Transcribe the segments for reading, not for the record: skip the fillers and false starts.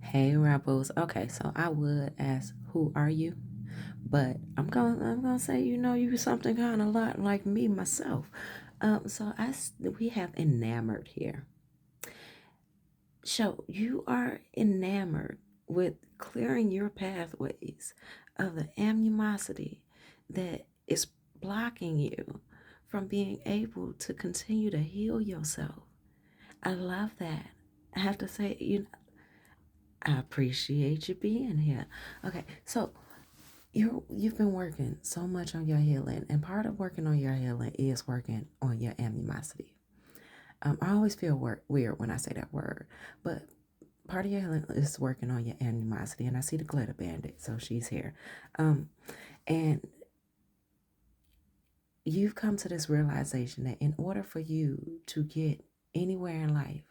Hey Rebels. Okay, so I would ask, who are you? But I'm gonna say, you something kind of lot like me myself. We have enamored here. So you are enamored with clearing your pathways of the animosity that is blocking you from being able to continue to heal yourself. I love that. I have to say, I appreciate you being here. Okay, so you've been working so much on your healing, and part of working on your healing is working on your animosity. I always feel weird when I say that word, but part of your healing is working on your animosity. And I see the glitter bandit, so she's here. And you've come to this realization that in order for you to get anywhere in life,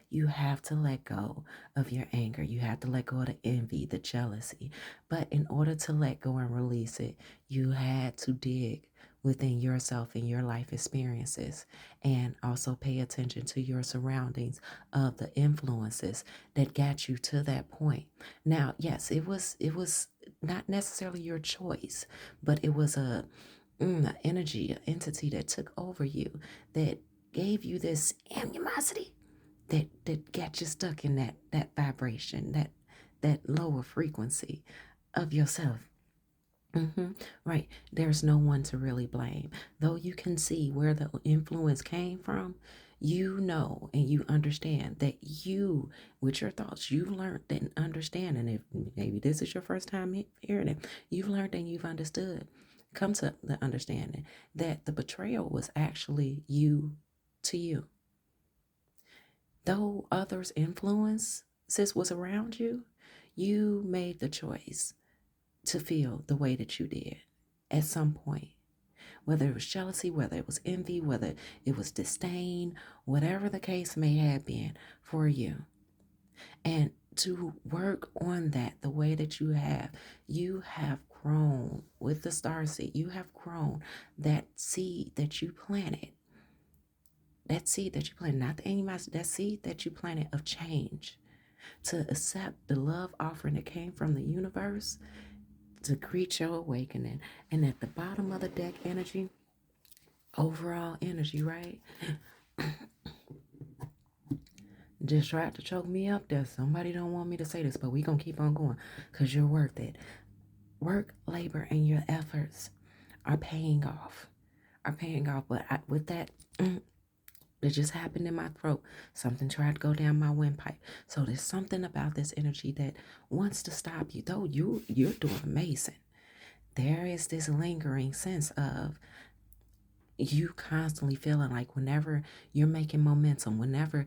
you have to let go of your anger. You have to let go of the envy, the jealousy. But in order to let go and release it, you had to dig within yourself and your life experiences and also pay attention to your surroundings of the influences that got you to that point. Now, yes, it was not necessarily your choice, but it was an energy, an entity that took over you that gave you this animosity that got you stuck in that vibration, that lower frequency of yourself. hmm Right. There's no one to really blame. Though you can see where the influence came from, you know and you understand that you, with your thoughts, you've learned and understand. And if maybe this is your first time hearing it, you've learned and you've understood, come to the understanding that the betrayal was actually you to you. Though others' influences was around you, you made the choice to feel the way that you did at some point. Whether it was jealousy, whether it was envy, whether it was disdain, whatever the case may have been for you. And to work on that the way that you have grown with the star seed. You have grown that seed that you planted. That seed that you planted, not the animosity, that seed that you planted of change to accept the love offering that came from the universe to greet your awakening. And at the bottom of the deck energy, overall energy, right? Just tried to choke me up there. Somebody don't want me to say this, but we gonna keep on going because you're worth it. Work, labor, and your efforts are paying off. But with that, it just happened in my throat. Something tried to go down my windpipe. So there's something about this energy that wants to stop you. Though you're doing amazing. There is this lingering sense of you constantly feeling like whenever you're making momentum, whenever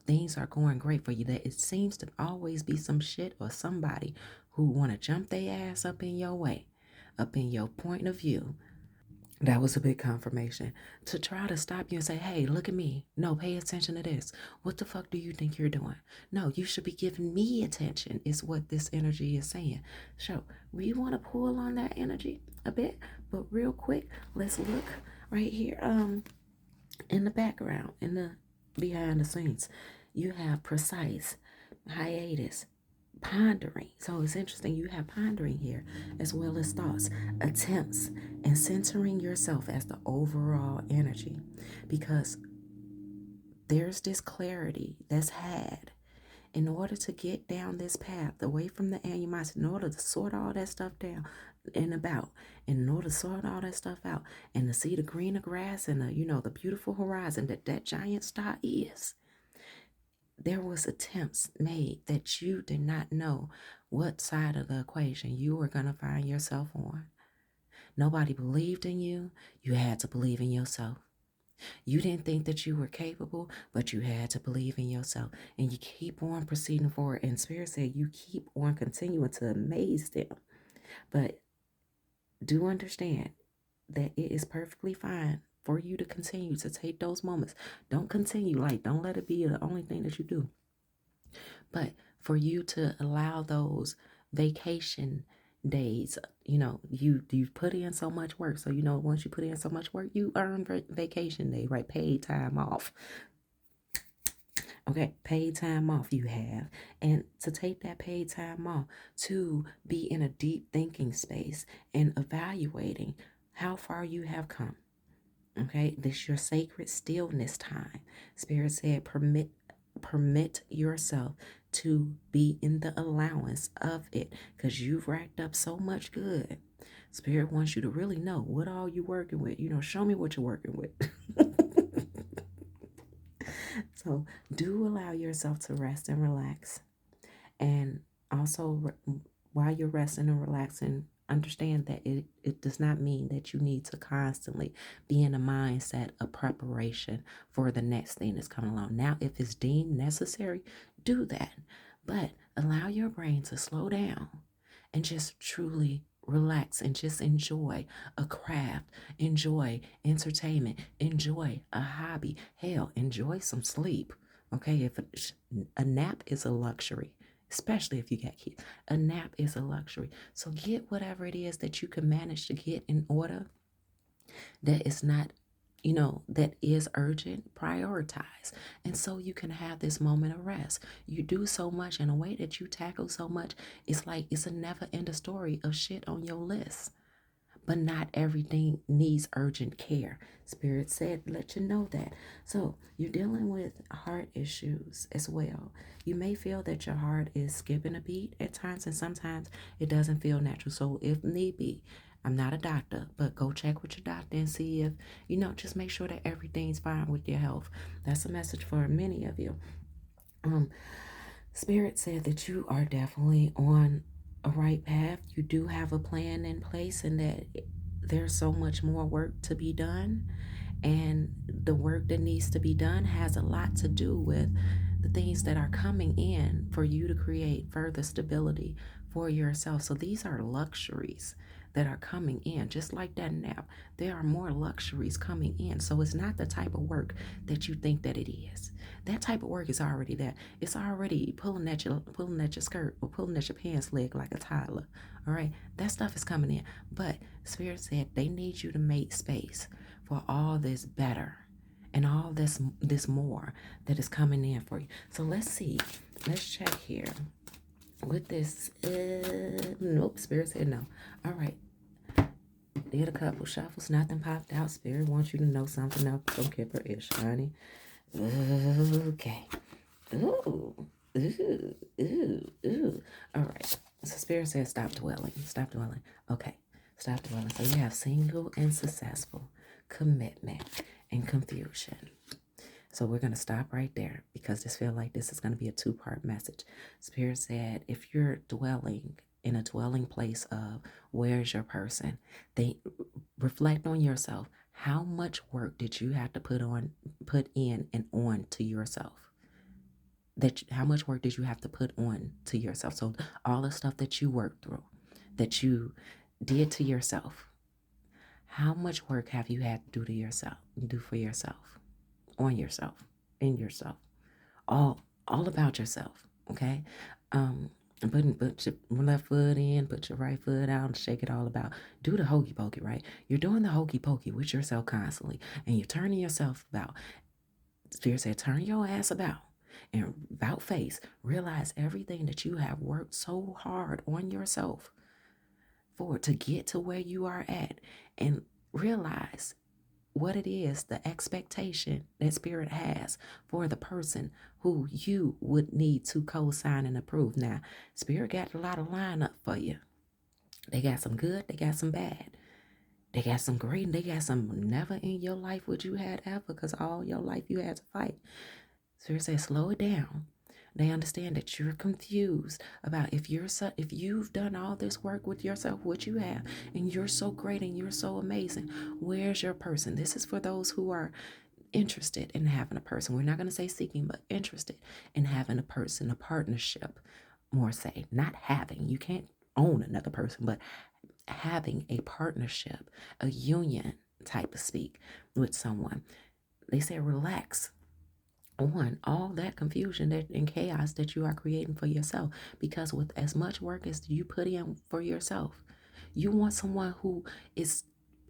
things are going great for you, that it seems to always be some shit or somebody who want to jump their ass up in your way, up in your point of view. That was a big confirmation to try to stop you and say, hey, look at me. No, pay attention to this. What the fuck do you think you're doing? No, you should be giving me attention, is what this energy is saying. So we want to pull on that energy a bit, but real quick, let's look right here. In the background, in the behind the scenes, you have precise, hiatus, pondering. So it's interesting. You have pondering here as well as thoughts, attempts, and centering yourself as the overall energy because there's this clarity that's had in order to get down this path away from the animosity, in order to sort all that stuff down and about, and in order to sort all that stuff out and to see the greener grass and the beautiful horizon that giant star is. There was attempts made that you did not know what side of the equation you were going to find yourself on. Nobody believed in you. You had to believe in yourself. You didn't think that you were capable, but you had to believe in yourself. And you keep on proceeding forward. And Spirit said you keep on continuing to amaze them. But do understand that it is perfectly fine for you to continue to take those moments. Don't continue, don't let it be the only thing that you do. But for you to allow those vacation days, you put in so much work. So, once you put in so much work, you earn vacation day, right? Paid time off. Okay, paid time off you have. And to take that paid time off to be in a deep thinking space and evaluating how far you have come. Okay, this your sacred stillness time. Spirit said, permit yourself to be in the allowance of it because you've racked up so much good. Spirit wants you to really know what all you working with. Show me what you're working with. So do allow yourself to rest and relax. And also, while you're resting and relaxing, understand that it does not mean that you need to constantly be in a mindset of preparation for the next thing that's coming along. Now, if it's deemed necessary, do that. But allow your brain to slow down and just truly relax and just enjoy a craft, enjoy entertainment, enjoy a hobby. Hell, enjoy some sleep. Okay, if a nap is a luxury, especially if you got kids, a nap is a luxury. So get whatever it is that you can manage to get in order that is not, that is urgent, prioritize. And so you can have this moment of rest. You do so much in a way that you tackle so much. It's like it's a never end story of shit on your list. But not everything needs urgent care. Spirit said, let you know that. So you're dealing with heart issues as well. You may feel that your heart is skipping a beat at times, and sometimes it doesn't feel natural. So if need be, I'm not a doctor, but go check with your doctor and see if, just make sure that everything's fine with your health. That's a message for many of you. Um, Spirit said that you are definitely on a right path. You do have a plan in place, and that there's so much more work to be done. And the work that needs to be done has a lot to do with the things that are coming in for you to create further stability for yourself. So these are luxuries that are coming in, just like that nap. There are more luxuries coming in. So it's not the type of work that you think that it is. That type of work is already there. It's already pulling at your skirt or pulling at your pants leg like a toddler. All right, that stuff is coming in. But Spirit said they need you to make space for all this better and all this more that is coming in for you. So let's see. Let's check here. With this, nope, Spirit said no. All right. Did a couple shuffles, nothing popped out. Spirit wants you to know something else from Kipper-ish, honey. Okay. Ooh. Ooh. Ooh. Ooh. All right. So Spirit says stop dwelling. Stop dwelling. Okay. Stop dwelling. So you have single and successful, commitment, and confusion. So we're going to stop right there because this feels like this is going to be a two-part message. Spirit said if you're dwelling in a dwelling place of where's your person, they reflect on yourself. How much work did you have to put in and on to yourself? How much work did you have to put on to yourself? So all the stuff that you worked through, that you did to yourself, how much work have you had to do for yourself, on yourself, in yourself, all about yourself, okay? Put your left foot in, put your right foot out, and shake it all about. Do the hokey pokey, right? You're doing the hokey pokey with yourself constantly, and you're turning yourself about. Spirit said, turn your ass about and about face. Realize everything that you have worked so hard on yourself for to get to where you are at, and realize what it is, the expectation that Spirit has for the person who you would need to co-sign and approve. Now, Spirit got a lot of lineup for you. They got some good, they got some bad. They got some great, and they got some never in your life would you had ever, because all your life you had to fight. Spirit says, slow it down. They understand that you're confused about if you've done all this work with yourself, what you have, and you're so great and you're so amazing. Where's your person? This is for those who are interested in having a person. We're not going to say seeking, but interested in having a person, a partnership, more say, not having. You can't own another person, but having a partnership, a union type of speak with someone. They say relax on all that confusion and chaos that you are creating for yourself, because with as much work as you put in for yourself, you want someone who is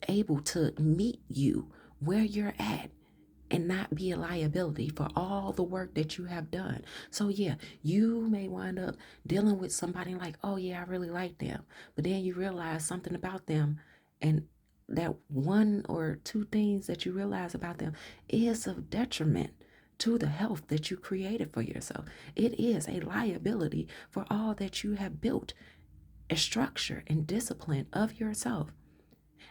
able to meet you where you're at and not be a liability for all the work that you have done. So yeah, you may wind up dealing with somebody like, oh yeah, I really like them. But then you realize something about them, and that one or two things that you realize about them is of detriment to the health that you created for yourself. It is a liability for all that you have built, a structure and discipline of yourself.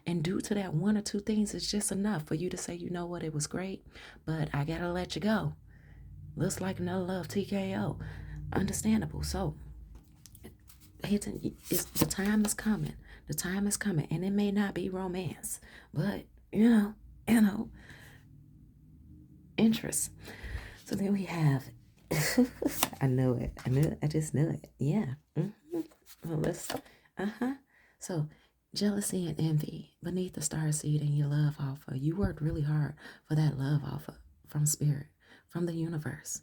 And due to that one or two things, it's just enough for you to say, you know what, it was great, but I gotta let you go. Looks like another love TKO. Understandable. So the time is coming. The time is coming. And it may not be romance, but you know, interest. So then we have I know it. I just knew it. Yeah. Well, let's So jealousy and envy beneath the star seed in your love offer. You worked really hard for that love offer from spirit, from the universe,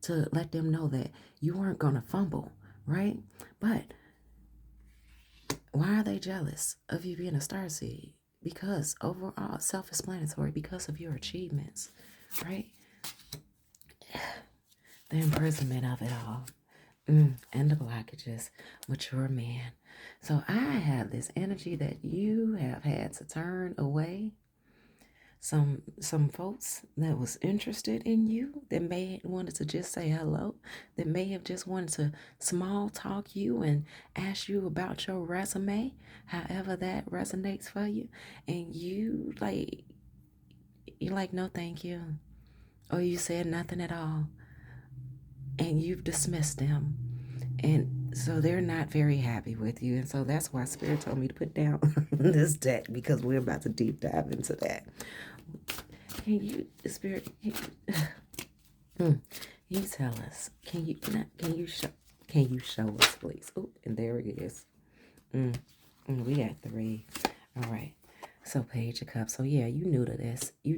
to let them know that you weren't gonna fumble, right? But why are they jealous of you being a star seed? Because overall, self-explanatory, because of your achievements, right? The imprisonment of it all. And the blockages, mature man. So I have this energy that you have had to turn away. Some folks that was interested in you, that may wanted to just say hello, that may have just wanted to small talk you and ask you about your resume, however that resonates for you, and you're like, no thank you, or you said nothing at all, and you've dismissed them. And so they're not very happy with you. And so that's why Spirit told me to put down this deck, because we're about to deep dive into that. Can you, Spirit, you tell us? Can you show us, please? Oh, and there it is. We got 3. All right. So Page of Cups. So yeah, you new to this. You're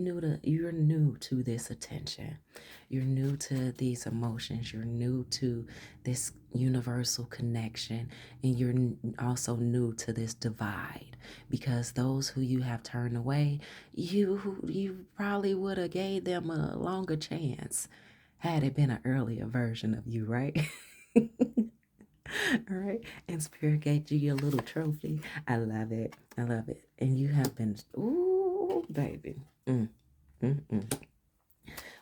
new to this attention. You're new to these emotions. You're new to this universal connection. And you're also new to this divide. Because those who you have turned away, you probably would have gave them a longer chance had it been an earlier version of you, right? All right. And Spirit gave you your little trophy. I love it. I love it. And you have been, ooh, baby.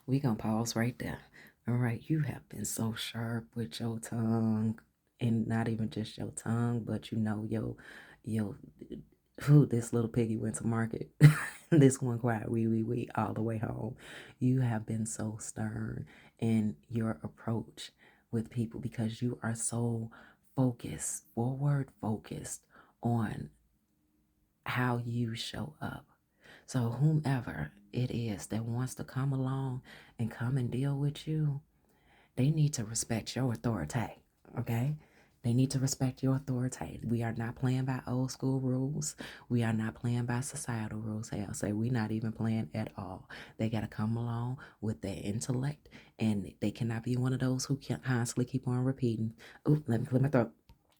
We gonna pause right there. All right. You have been so sharp with your tongue. And not even just your tongue, but your who this little piggy went to market. This one cried wee all the way home. You have been so stern in your approach with people because you are so forward focused on how you show up. So whomever it is that wants to come along and come and deal with you, they need to respect your authority, okay? They need to respect your authority. We are not playing by old school rules. We are not playing by societal rules. Hey, I'll say we're not even playing at all. They got to come along with their intellect, and they cannot be one of those who can constantly keep on repeating. Oh, let me clear my throat,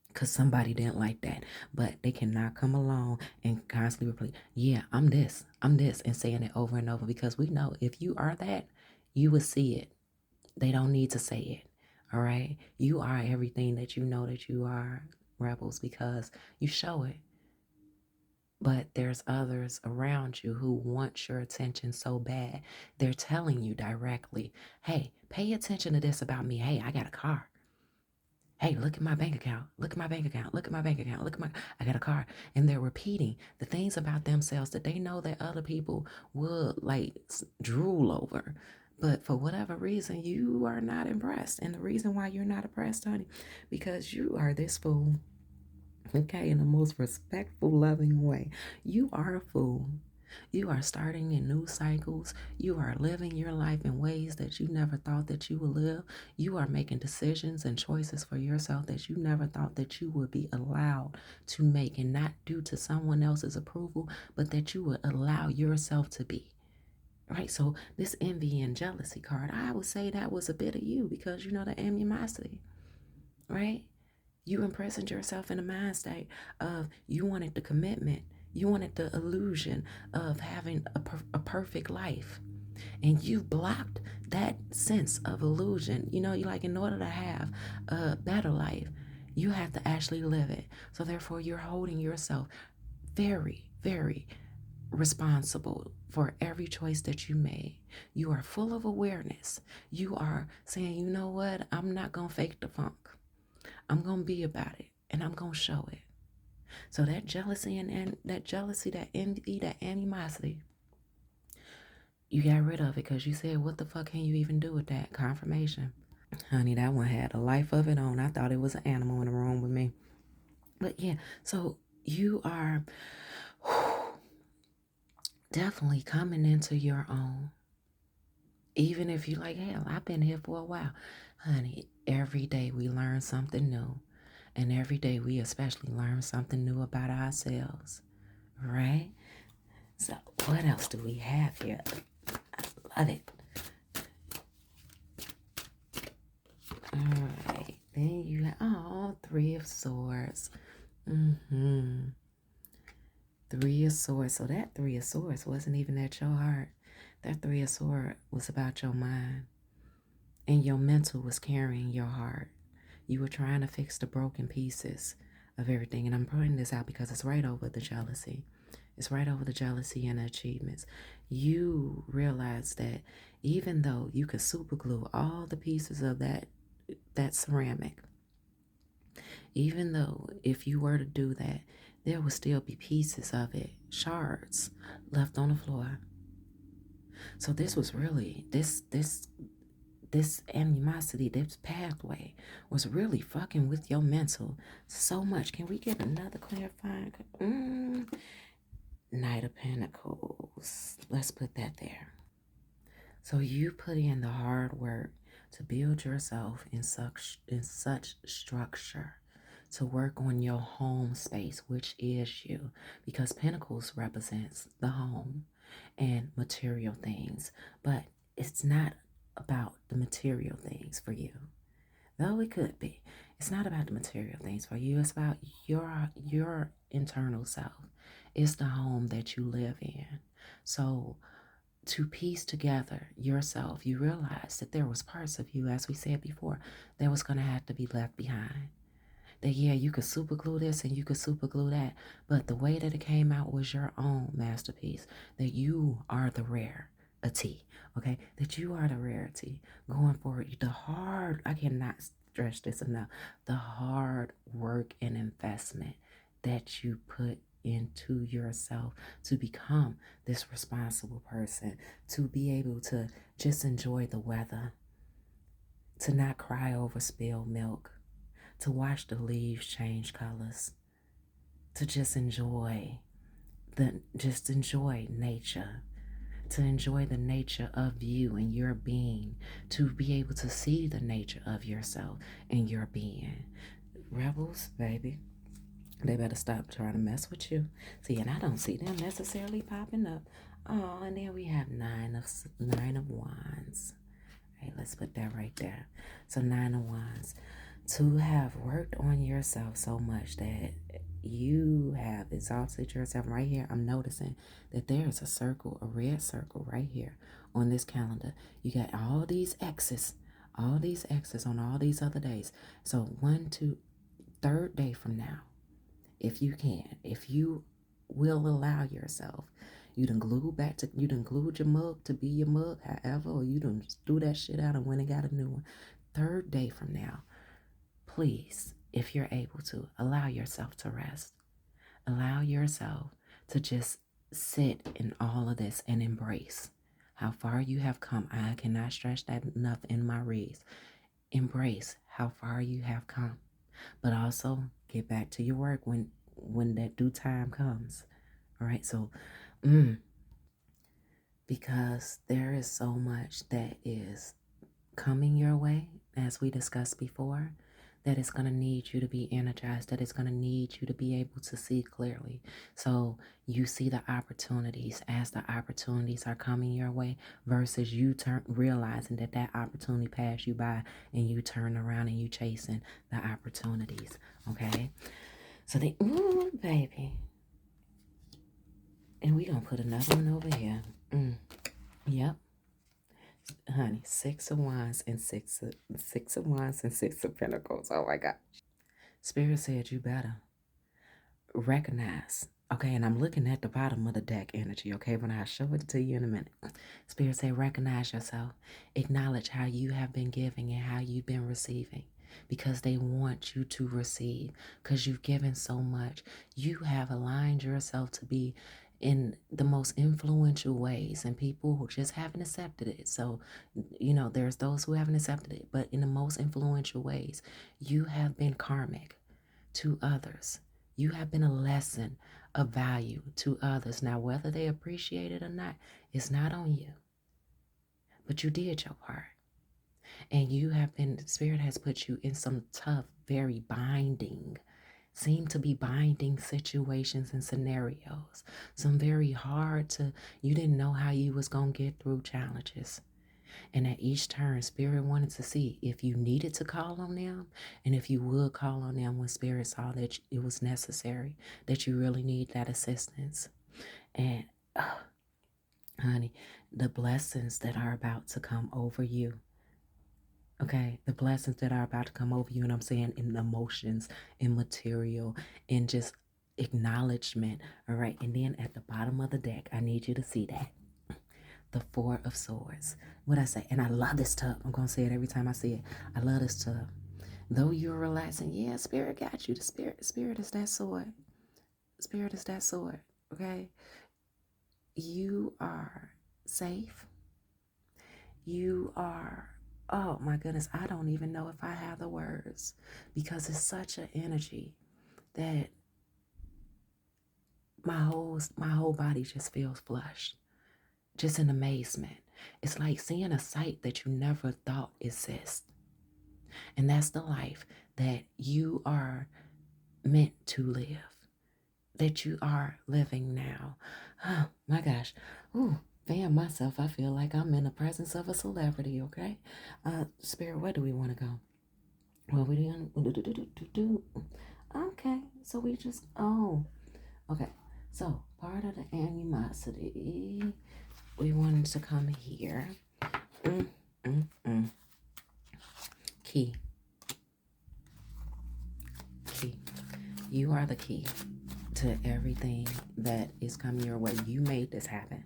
because somebody didn't like that. But they cannot come along and constantly repeat, yeah, I'm this, and saying it over and over, because we know if you are that, you will see it. They don't need to say it. All right. You are everything that you know that you are, Rebels, because you show it. But there's others around you who want your attention so bad. They're telling you directly, hey, pay attention to this about me. Hey, I got a car. Hey, look at my bank account. Look at my bank account. Look at my bank account. I got a car. And they're repeating the things about themselves that they know that other people would drool over. But for whatever reason, you are not impressed. And the reason why you're not impressed, honey, because you are this fool. Okay, in the most respectful, loving way. You are a fool. You are starting in new cycles. You are living your life in ways that you never thought that you would live. You are making decisions and choices for yourself that you never thought that you would be allowed to make, and not due to someone else's approval, but that you would allow yourself to be. Right? So this envy and jealousy card, I would say that was a bit of you, because you know the animosity, right? You imprisoned yourself in a mind state of you wanted the commitment. You wanted the illusion of having a perfect life. And you've blocked that sense of illusion. You know, you like, in order to have a better life, you have to actually live it. So therefore, you're holding yourself very, very responsible for every choice that you made. You are full of awareness. You are saying, you know what? I'm not going to fake the funk. I'm going to be about it, and I'm going to show it. So that jealousy and that jealousy, that envy, that animosity, you got rid of it because you said, what the fuck can you even do with that? Confirmation. Honey, that one had a life of its own. I thought it was an animal in the room with me. But yeah, so you are definitely coming into your own. Even if you're like, hell, I've been here for a while. Honey, every day we learn something new. And every day we especially learn something new about ourselves. Right? So what else do we have here? I love it. All right. Then you have, Three of Swords. Three of Swords. So that Three of Swords wasn't even at your heart. That Three of Swords was about your mind. And your mental was carrying your heart. You were trying to fix the broken pieces of everything. And I'm pointing this out because it's right over the jealousy. It's right over the jealousy and the achievements. You realize that even though you could super glue all the pieces of that ceramic, even though if you were to do that, there would still be pieces of it, shards, left on the floor. So this was really, this animosity, this pathway was really fucking with your mental so much. Can we get another clarifying? Knight of Pentacles. Let's put that there. So you put in the hard work to build yourself in such structure, to work on your home space, which is you, because Pentacles represents the home and material things, but it's not about the material things for you, though it could be. It's not about the material things for you. It's about your internal self. It's the home that you live in. So to piece together yourself, you realize that there was parts of you, as we said before, that was going to have to be left behind. That, yeah, you could super glue this and you could super glue that, but the way that it came out was your own masterpiece. That you are the rarity, okay? That you are the rarity going forward. I cannot stress this enough, the hard work and investment that you put into yourself to become this responsible person, to be able to just enjoy the weather, to not cry over spilled milk, to watch the leaves change colors, to just enjoy nature, to enjoy the nature of you and your being, to be able to see the nature of yourself and your being. Rebels, baby, they better stop trying to mess with you. See, and I don't see them necessarily popping up. Oh, and then we have Nine of Wands. Right, let's put that right there. So Nine of Wands. To have worked on yourself so much that you have exhausted yourself. Right here, I'm noticing that there is a circle, a red circle right here on this calendar. You got all these X's on all these other days. So 1, 2, third day from now, if you can, if you will allow yourself, you done glued your mug to be your mug, however, or you done threw that shit out and went and got a new one. Third day from now, please, if you're able to, allow yourself to rest. Allow yourself to just sit in all of this and embrace how far you have come. I cannot stress that enough in my reads. Embrace how far you have come, but also get back to your work when that due time comes. All right, so because there is so much that is coming your way, as we discussed before, that is going to need you to be energized, that is going to need you to be able to see clearly. So you see the opportunities as the opportunities are coming your way, versus you realizing that opportunity passed you by and you turn around and you chasing the opportunities. Okay, so ooh, baby, and we gonna put another one over here. Yep. Honey, Six of Wands and Six of Wands and Six of Pentacles. Oh my God. Spirit said you better recognize. Okay, and I'm looking at the bottom of the deck energy, okay, when I show it to you in a minute. Spirit say recognize yourself. Acknowledge how you have been giving and how you've been receiving. Because they want you to receive. Because you've given so much. You have aligned yourself to be in the most influential ways. And people who just haven't accepted it. So, there's those who haven't accepted it. But in the most influential ways, you have been karmic to others. You have been a lesson of value to others. Now, whether they appreciate it or not, it's not on you. But you did your part. And you have been, Spirit has put you in some tough, very seem to be binding situations and scenarios. Some very hard you didn't know how you was going to get through challenges. And at each turn, Spirit wanted to see if you needed to call on them and if you would call on them when Spirit saw that it was necessary, that you really need that assistance. And, honey, the blessings that are about to come over you, okay, the blessings that are about to come over you, and I'm saying in emotions, in material, in just acknowledgement, all right? And then at the bottom of the deck, I need you to see that. The Four of Swords. What I say? And I love this tub. I'm going to say it every time I see it. I love this tub. Though you're relaxing, yeah, Spirit got you. The Spirit is that sword. Spirit is that sword, okay? You are safe. You are, oh my goodness, I don't even know if I have the words because it's such an energy that my whole body just feels flushed. Just in amazement. It's like seeing a sight that you never thought exists. And that's the life that you are meant to live, that you are living now. Oh my gosh. Ooh, fan myself. I feel like I'm in the presence of a celebrity, okay? Spirit, where do we want to go? Well, we do. Okay, so okay. So part of the animosity, we wanted to come here. Key. You are the key to everything that is coming your way. You made this happen.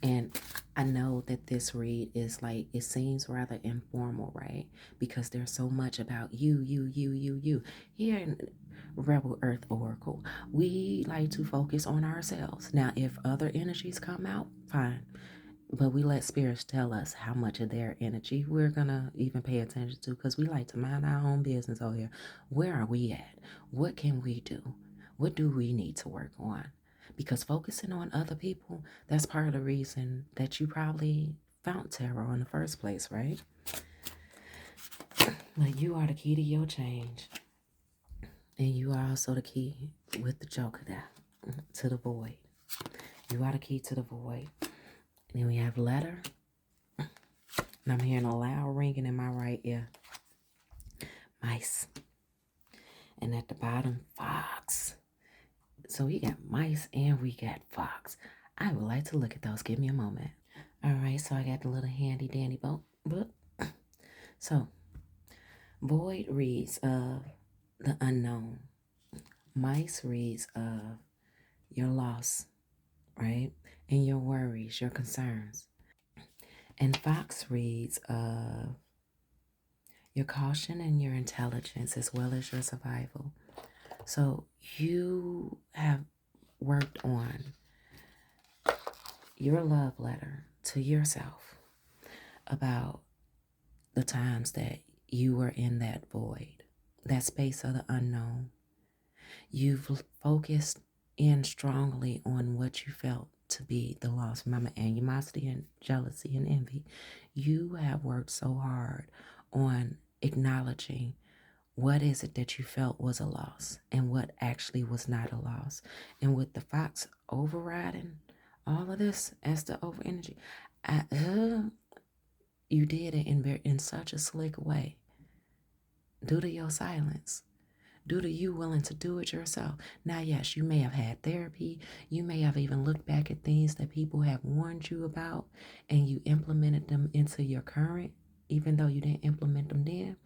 And I know that this read is like, it seems rather informal, right? Because there's so much about you. Here in Rebel Earth Oracle, we like to focus on ourselves. Now, if other energies come out, fine. But we let spirits tell us how much of their energy we're going to even pay attention to because we like to mind our own business over here. Where are we at? What can we do? What do we need to work on? Because focusing on other people, that's part of the reason that you probably found tarot in the first place, right? But you are the key to your change. And you are also the key with the Joker there to the void. You are the key to the void. And then we have letter. And I'm hearing a loud ringing in my right ear. Mice. And at the bottom, fox. So we got mice and we got fox. I would like to look at those. Give me a moment. All right, so I got the little handy dandy book. So, void reads of the unknown. Mice reads of your loss, right? And your worries, your concerns. And fox reads of your caution and your intelligence as well as your survival. So you have worked on your love letter to yourself about the times that you were in that void, that space of the unknown. You've focused in strongly on what you felt to be the loss. Remember, animosity and jealousy and envy. You have worked so hard on acknowledging what is it that you felt was a loss and what actually was not a loss. And with the fox overriding all of this as the over energy, you did it in such a slick way due to your silence, Due to you willing to do it yourself. Now, yes, you may have had therapy. You may have even looked back at things that people have warned you about and you implemented them into your current, even though you didn't implement them then.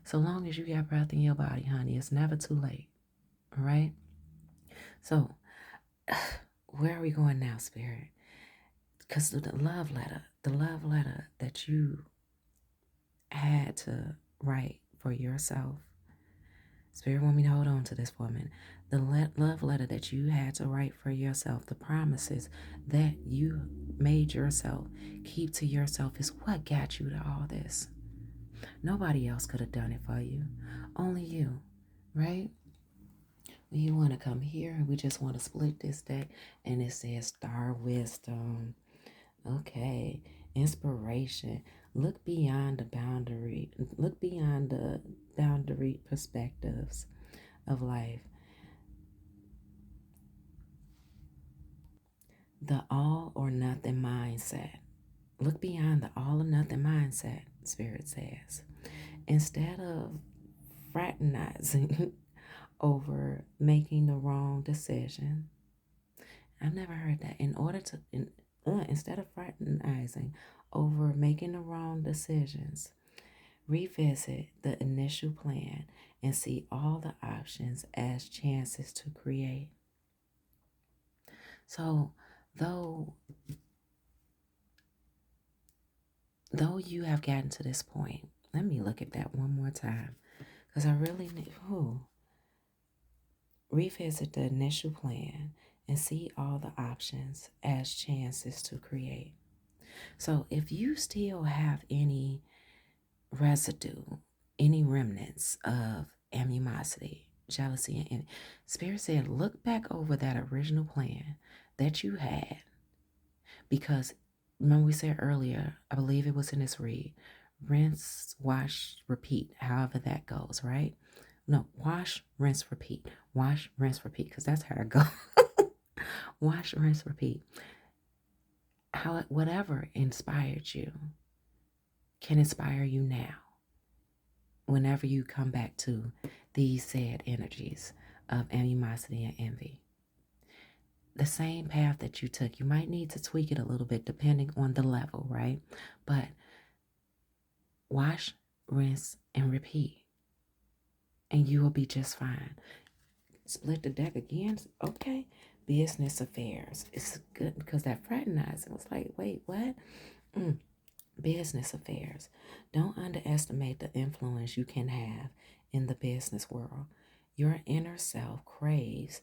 So long as you got breath in your body, honey, it's never too late. All right? So, where are we going now, Spirit? Because the love letter that you had to write for yourself, Spirit want me to hold on to this for a minute. The love letter that you had to write for yourself, the promises that you made yourself keep to yourself is what got you to all this. Nobody else could have done it for you. Only you, right? When you want to come here and we just want to split this deck and it says star wisdom. Okay, inspiration. Look beyond the boundary. Look beyond the boundary perspectives of life. The all or nothing mindset. Look beyond the all or nothing mindset, Spirit says. Instead of fraternizing over making the wrong decision. I've never heard that. Instead of fraternizing over making the wrong decisions, revisit the initial plan and see all the options as chances to create. So, though you have gotten to this point, let me look at that one more time because I really need. Revisit the initial plan and see all the options as chances to create. So, if you still have any residue, any remnants of animosity, jealousy, and envy, Spirit said, look back over that original plan that you had. Because remember, we said earlier, I believe it was in this read, rinse, wash, repeat, however that goes, right? No, wash, rinse, repeat. Wash, rinse, repeat, because that's how it goes. Wash, rinse, repeat. Whatever inspired you can inspire you now whenever you come back to these said energies of animosity and envy. The same path that you took, you might need to tweak it a little bit depending on the level, right? But wash, rinse, and repeat. And you will be just fine. Split the deck again. Okay. Business affairs. It's good because that fraternizing was like, wait, what? Business affairs. Don't underestimate the influence you can have in the business world. Your inner self craves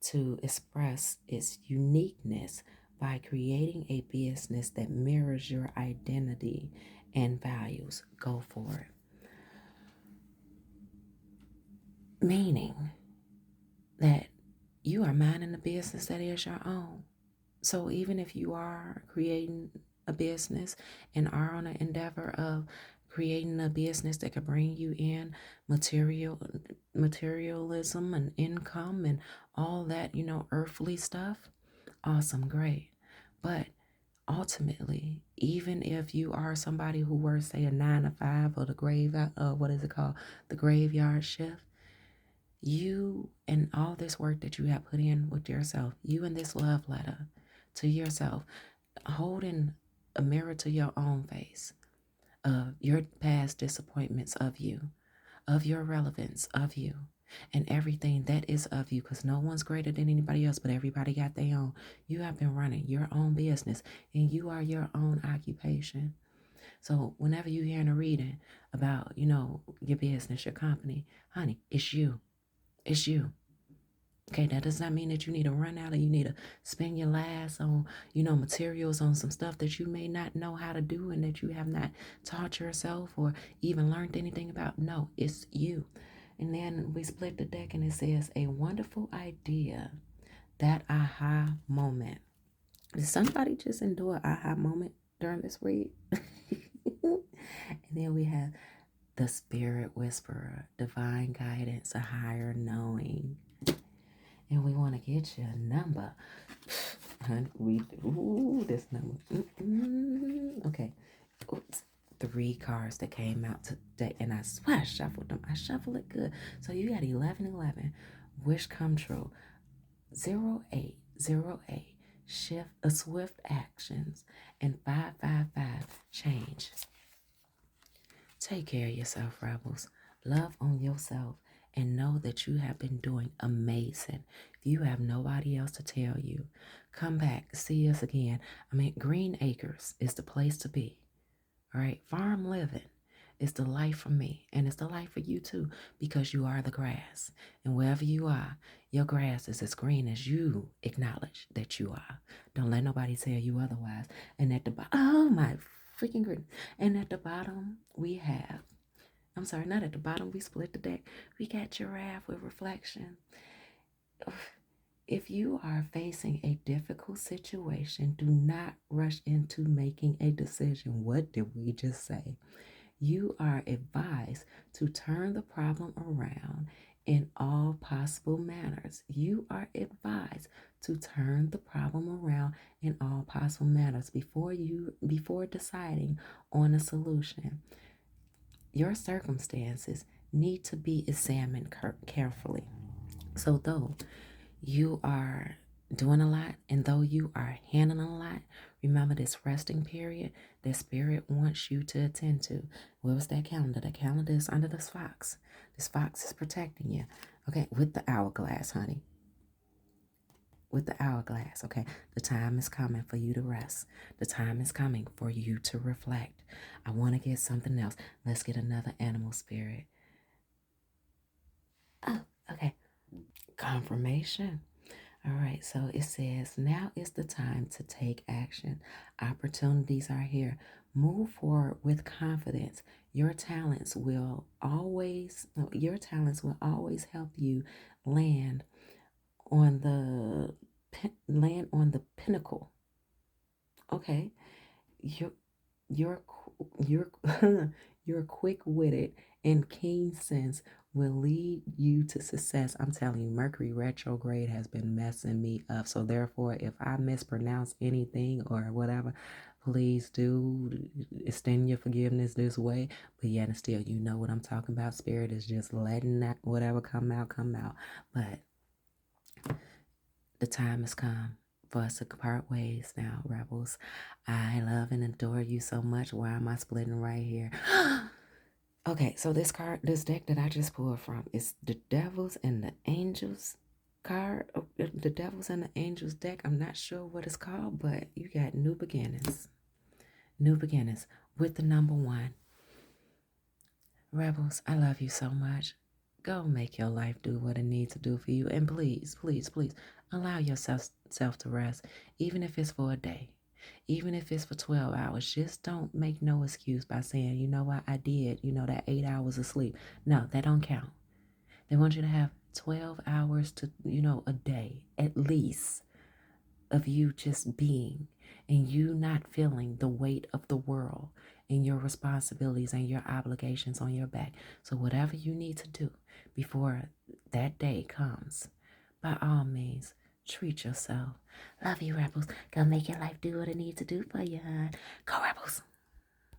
to express its uniqueness by creating a business that mirrors your identity and values. Go for it. Meaning that you are minding a business that is your own. So even if you are creating a business and are on an endeavor of creating a business that could bring you in materialism and income and all that, earthly stuff, awesome, great. But ultimately, even if you are somebody who works, say, a 9 to 5 or the graveyard shift, you and all this work that you have put in with yourself, you and this love letter to yourself, holding a mirror to your own face of your past disappointments of you, of your relevance of you, and everything that is of you, because no one's greater than anybody else, but everybody got their own. You have been running your own business, and you are your own occupation. So whenever you hear in a reading about, your business, your company, honey, it's you. It's you. Okay, that does not mean that you need to run out or you need to spend your last on, materials on some stuff that you may not know how to do and that you have not taught yourself or even learned anything about. No, it's you. And then we split the deck and it says, a wonderful idea, that aha moment. Did somebody just endure an aha moment during this read? And then we have the spirit whisperer, divine guidance, a higher knowing. And we want to get you a number. Honey, this number. Okay. Oops. 3 cards that came out today, and I swear I shuffled them. I shuffled it good. So you got 1111, wish come true, 0808, shift, swift actions, and 555, change. Take care of yourself, rebels. Love on yourself and know that you have been doing amazing. If you have nobody else to tell you, come back, see us again. Green Acres is the place to be. All right, farm living is the life for me, and it's the life for you too, because you are the grass. And wherever you are, your grass is as green as you acknowledge that you are. Don't let nobody tell you otherwise. And at the bottom, oh my freaking goodness. And at the bottom, we have, I'm sorry, not at the bottom, we split the deck. We got giraffe with reflection. If you are facing a difficult situation, do not rush into making a decision. What did we just say? You are advised to turn the problem around in all possible manners. You are advised to turn the problem around in all possible manners before deciding on a solution. Your circumstances need to be examined carefully. So though you are doing a lot, and though you are handling a lot, remember this resting period that spirit wants you to attend to. What was that calendar? The calendar is under this fox. This fox is protecting you. Okay, with the hourglass, honey. With the hourglass, okay? The time is coming for you to rest. The time is coming for you to reflect. I want to get something else. Let's get another animal spirit. Oh, okay. Confirmation. All right, so it says, now is the time to take action. Opportunities are here. Move forward with confidence. Your talents will always help you land on the pinnacle. Okay, you're your your quick-witted and keen sense will lead you to success. I'm telling you, Mercury retrograde has been messing me up. So therefore, if I mispronounce anything or whatever, please do extend your forgiveness this way. But yet and still, you know what I'm talking about. Spirit is just letting that whatever come out. But the time has come for us to part ways now, rebels. I love and adore you so much. Why am I splitting right here? Okay, so this deck that I just pulled from is the Devils and the Angels card. The Devils and the Angels deck. I'm not sure what it's called, but you got new beginnings. New beginnings with the number 1. Rebels, I love you so much. Go make your life do what it needs to do for you. And please, please, please allow yourself to rest, even if it's for a day. Even if it's for 12 hours, just don't make no excuse by saying, you know what, I did, that 8 hours of sleep. No, that don't count. They want you to have 12 hours to, a day at least of you just being and you not feeling the weight of the world and your responsibilities and your obligations on your back. So whatever you need to do before that day comes, by all means, treat yourself. Love you, rebels. Go make your life do what it needs to do for you, hon. Go, rebels.